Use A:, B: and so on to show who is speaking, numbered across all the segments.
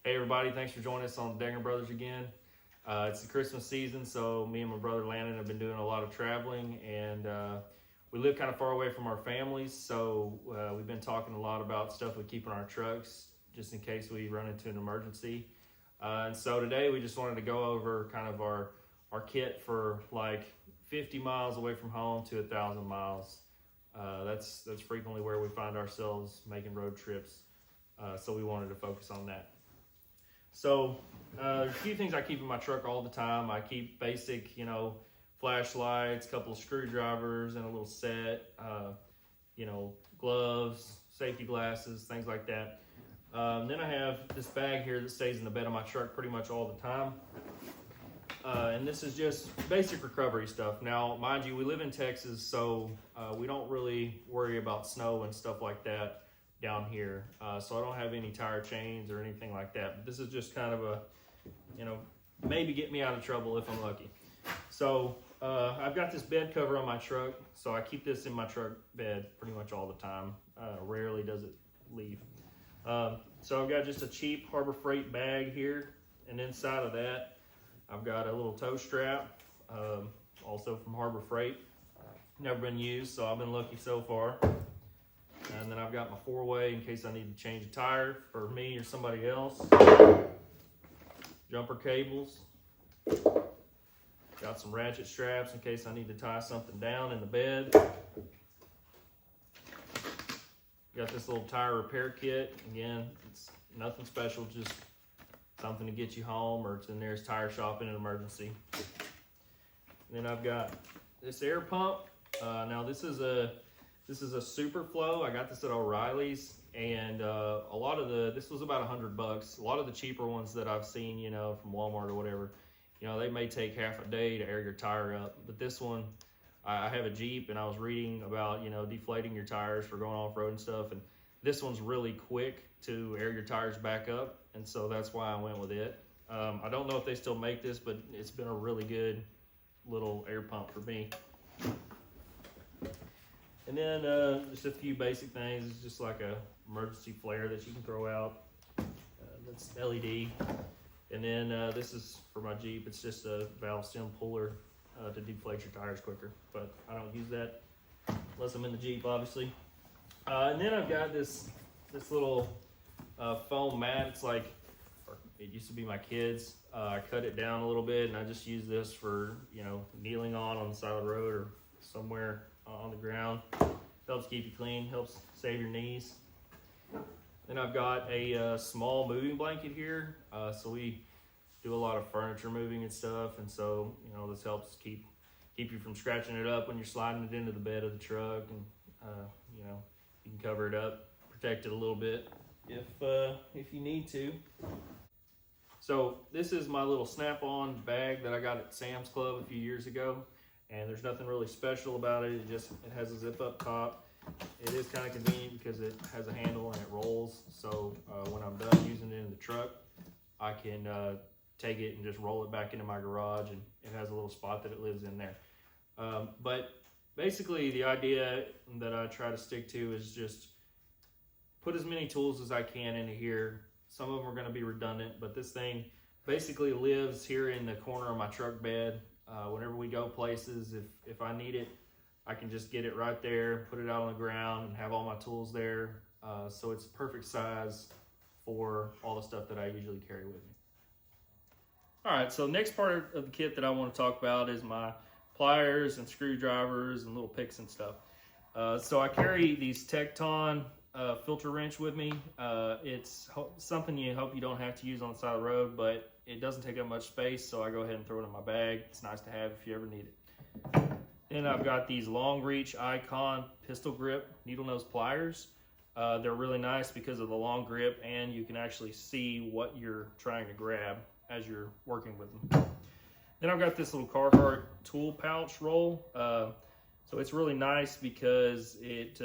A: Hey everybody, thanks for joining us on Denger Brothers again. It's the Christmas season, so me and my brother Landon have been doing a lot of traveling, and we live kind of far away from our families, so we've been talking a lot about stuff we keep in our trucks just in case we run into an emergency. And so today we just wanted to go over kind of our kit for like 50 miles away from home to 1,000 miles. That's frequently where we find ourselves making road trips, so we wanted to focus on that. So there's a few things I keep in my truck all the time. I keep basic, flashlights, a couple of screwdrivers, and a little set, gloves, safety glasses, things like that. Then I have this bag here that stays in the bed of my truck pretty much all the time. And this is just basic recovery stuff. Now, mind you, we live in Texas, so we don't really worry about snow and stuff like that down here. So I don't have any tire chains or anything like that. But this is just kind of a, maybe get me out of trouble if I'm lucky. So I've got this bed cover on my truck, so I keep this in my truck bed pretty much all the time. Rarely does it leave. So I've got just a cheap Harbor Freight bag here, and inside of that I've got a little tow strap, also from Harbor Freight. Never been used, so I've been lucky so far. And then I've got my 4-way in case I need to change a tire for me or somebody else. Jumper cables. Got some ratchet straps in case I need to tie something down in the bed. Got this little tire repair kit. Again, it's nothing special, just something to get you home or to the nearest tire shop in an emergency. And then I've got this air pump. Now this is a super flow. I got this at O'Reilly's, and this was about $100. A lot of the cheaper ones that I've seen, from Walmart or whatever, they may take half a day to air your tire up. But this one, I have a Jeep, and I was reading about, deflating your tires for going off-road and stuff, and this one's really quick to air your tires back up, and so that's why I went with it. I don't know if they still make this, but it's been a really good little air pump for me. And then just a few basic things. It's just like a emergency flare that you can throw out. That's LED. And then this is for my Jeep. It's just a valve stem puller to deflate your tires quicker. But I don't use that unless I'm in the Jeep, obviously. And then I've got this little foam mat. It's like, it used to be my kids'. I cut it down a little bit, and I just use this for kneeling on the side of the road or somewhere on the ground. Helps keep you clean, helps save your knees. Then I've got a small moving blanket here. So we do a lot of furniture moving and stuff, and so this helps keep you from scratching it up when you're sliding it into the bed of the truck, and you can cover it up, protect it a little bit if you need to. So this is my little snap-on bag that I got at Sam's Club a few years ago. And there's nothing really special about it. It has a zip up top. It is kind of convenient because it has a handle and it rolls. So when I'm done using it in the truck, I can take it and just roll it back into my garage, and it has a little spot that it lives in there. But basically the idea that I try to stick to is just put as many tools as I can into here. Some of them are going to be redundant, but this thing basically lives here in the corner of my truck bed. Whenever we go places, if I need it, I can just get it right there, put it out on the ground, and have all my tools there. So it's perfect size for all the stuff that I usually carry with me. All right, so next part of the kit that I want to talk about is my pliers and screwdrivers and little picks and stuff. So I carry these Tecton filter wrench with me. It's something you hope you don't have to use on the side of the road, but it doesn't take up much space, so I go ahead and throw it in my bag. It's nice to have if you ever need it. Then I've got these long reach Icon pistol grip needle nose pliers. They're really nice because of the long grip, and you can actually see what you're trying to grab as you're working with them. Then I've got this little Carhartt tool pouch roll. So it's really nice because it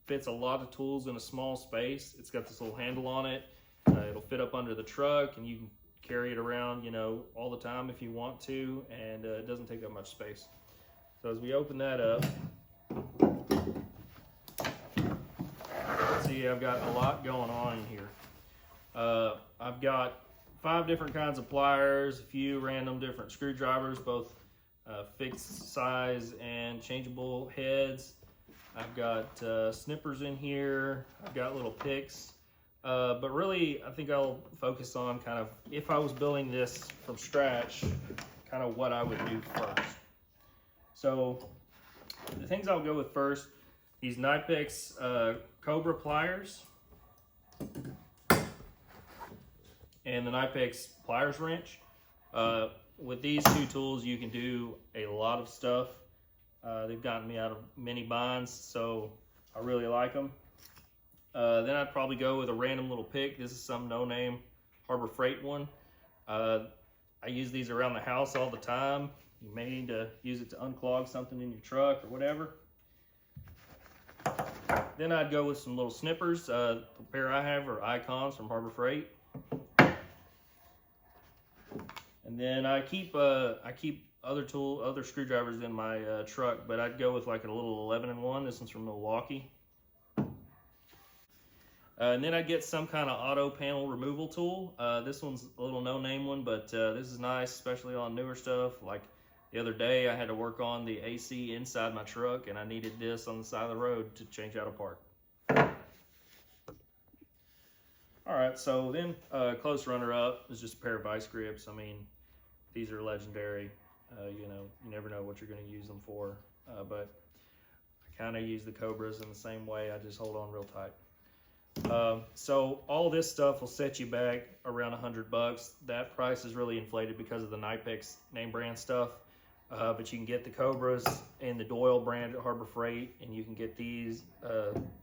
A: fits a lot of tools in a small space. It's got this little handle on it. It'll fit up under the truck, and you can carry it around, all the time if you want to, and it doesn't take up much space. So as we open that up, see I've got a lot going on in here. I've I've got 5 different kinds of pliers, a few random different screwdrivers, both fixed size and changeable heads. I've got snippers in here. I've got little picks. But really, I think I'll focus on kind of, if I was building this from scratch, kind of what I would do first. So the things I'll go with first, these Knipex Cobra pliers and the Knipex pliers wrench. With these 2 tools, you can do a lot of stuff. They've gotten me out of many binds, so I really like them. Then I'd probably go with a random little pick. This is some no-name Harbor Freight one. I use these around the house all the time. You may need to use it to unclog something in your truck or whatever. Then I'd go with some little snippers. The pair I have are Icons from Harbor Freight. And then I keep other screwdrivers in my truck, but I'd go with like a little 11-in-1. This one's from Milwaukee. And then I'd get some kind of auto panel removal tool. This one's a little no-name one, but this is nice, especially on newer stuff. Like the other day, I had to work on the AC inside my truck, and I needed this on the side of the road to change out a part. All right, so then close runner-up is just a pair of vice grips. I mean, these are legendary. You know, you never know what you're going to use them for, but I kind of use the Cobras in the same way. I just hold on real tight. So all this stuff will set you back around $100. That price is really inflated because of the Knipex name brand stuff. But you can get the Cobras and the Doyle brand at Harbor Freight, and you can get these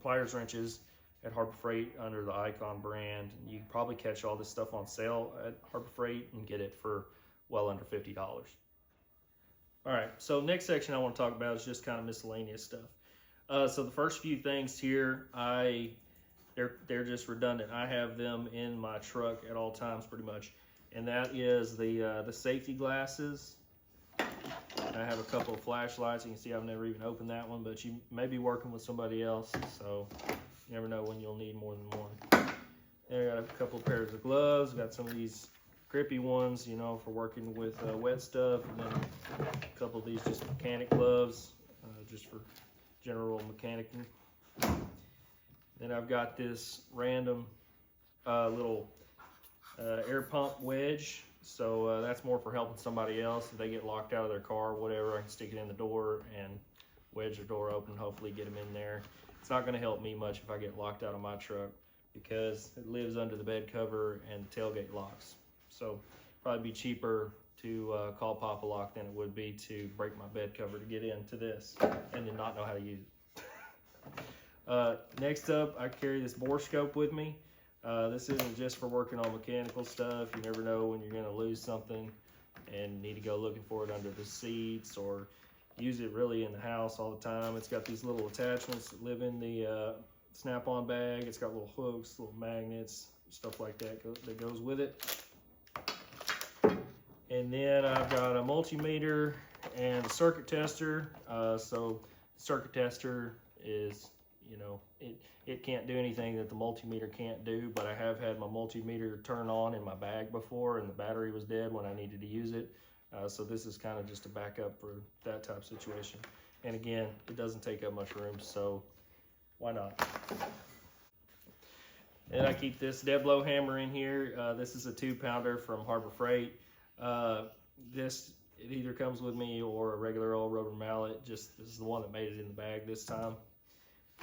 A: pliers wrenches at Harbor Freight under the Icon brand. You can probably catch all this stuff on sale at Harbor Freight and get it for well under $50. All right, so next section I want to talk about is just kind of miscellaneous stuff. So the first few things here, they're just redundant. I have them in my truck at all times pretty much. And that is the safety glasses. And I have a couple of flashlights. You can see I've never even opened that one, but you may be working with somebody else, so you never know when you'll need more than one. And I got a couple of pairs of gloves. Got some of these grippy ones, you know, for working with wet stuff. And then a couple of these just mechanic gloves, just for general mechanicing. Then I've got this random little air pump wedge. So that's more for helping somebody else. If they get locked out of their car or whatever, I can stick it in the door and wedge the door open, hopefully get them in there. It's not going to help me much if I get locked out of my truck because it lives under the bed cover and the tailgate locks. So probably be cheaper to call Pop-A-Lock than it would be to break my bed cover to get into this and then not know how to use it. Next up, I carry this bore scope with me. This isn't just for working on mechanical stuff. You never know when you're going to lose something and need to go looking for it under the seats or use it really in the house all the time. It's got these little attachments that live in the snap-on bag. It's got little hooks, little magnets, stuff like that that goes with it. And then I've got a multimeter and a circuit tester. So the circuit tester is, you know, it can't do anything that the multimeter can't do, but I have had my multimeter turn on in my bag before and the battery was dead when I needed to use it. So this is kind of just a backup for that type of situation. And again, it doesn't take up much room, so why not? And I keep this dead blow hammer in here. This is a 2-pounder from Harbor Freight. It either comes with me or a regular old rubber mallet. Just this is the one that made it in the bag this time.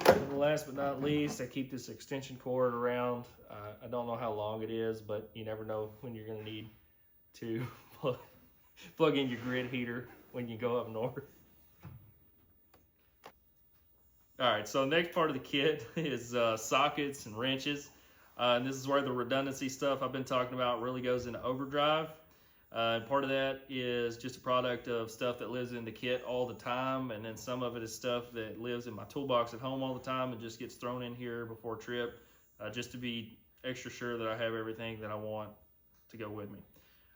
A: And last but not least, I keep this extension cord around. I don't know how long it is, but you never know when you're going to need to plug in your grid heater when you go up north. All right, so next part of the kit is sockets and wrenches. And this is where the redundancy stuff I've been talking about really goes into overdrive. And part of that is just a product of stuff that lives in the kit all the time, and then some of it is stuff that lives in my toolbox at home all the time and just gets thrown in here before trip, just to be extra sure that I have everything that I want to go with me.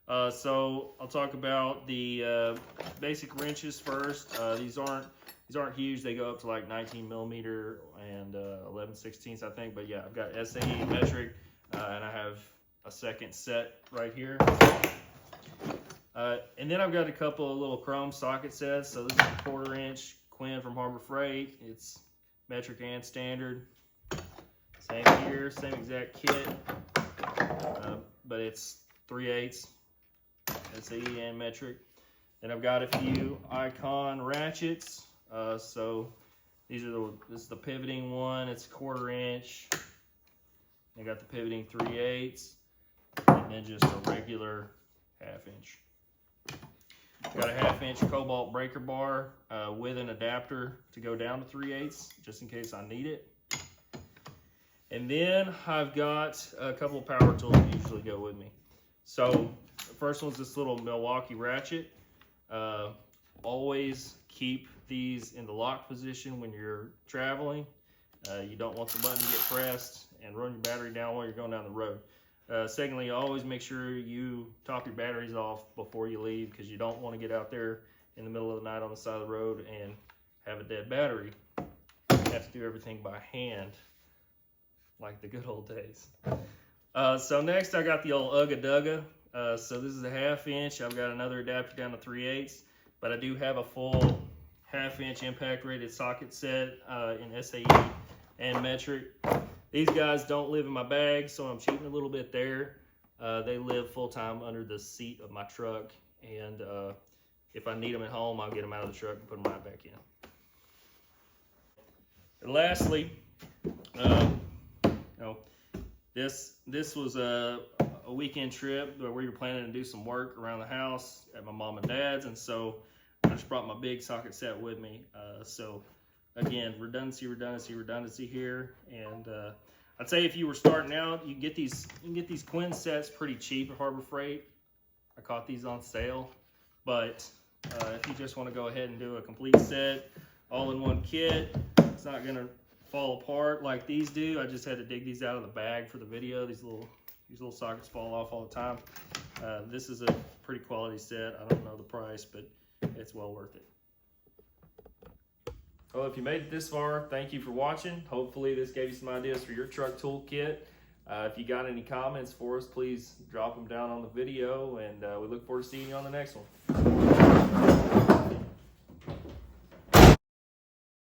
A: So I'll talk about the basic wrenches first. These aren't huge. They go up to like 19 millimeter and 11/16, I think. But yeah, I've got SAE metric, and I have a second set right here. And then I've got a couple of little chrome socket sets. So this is a 1/4 inch Quinn from Harbor Freight. It's metric and standard. Same here, same exact kit, but it's 3/8. It's E and metric. Then I've got a few Icon ratchets. So this is the pivoting one. It's 1/4 inch. I got the pivoting 3/8, and then just a regular 1/2 inch. Got a 1/2 inch cobalt breaker bar with an adapter to go down to 3/8, just in case I need it. And then I've got a couple of power tools that usually go with me. So the first one's this little Milwaukee ratchet. Always keep these in the lock position when you're traveling. You don't want the button to get pressed and run your battery down while you're going down the road. Secondly, always make sure you top your batteries off before you leave, because you don't want to get out there in the middle of the night on the side of the road and have a dead battery. You have to do everything by hand, like the good old days. So next I got the old Ugga Dugga. So this is a 1/2 inch. I've got another adapter down to 3/8, but I do have a full 1/2 inch impact rated socket set in SAE and metric. These guys don't live in my bag, so I'm cheating a little bit there. They live full-time under the seat of my truck, and if I need them at home, I'll get them out of the truck and put them right back in. And lastly, this was a weekend trip where we were planning to do some work around the house at my mom and dad's, and so I just brought my big socket set with me. So again, redundancy here. And I'd say if you were starting out, you can get these Quinn sets pretty cheap at Harbor Freight. I caught these on sale. But if you just want to go ahead and do a complete set, all in one kit, it's not gonna fall apart like these do. I just had to dig these out of the bag for the video. These little sockets fall off all the time. This is a pretty quality set. I don't know the price, but it's well worth it. Well, if you made it this far, thank you for watching. Hopefully this gave you some ideas for your truck toolkit. If you got any comments for us, please drop them down on the video, and we look forward to seeing you on the next one.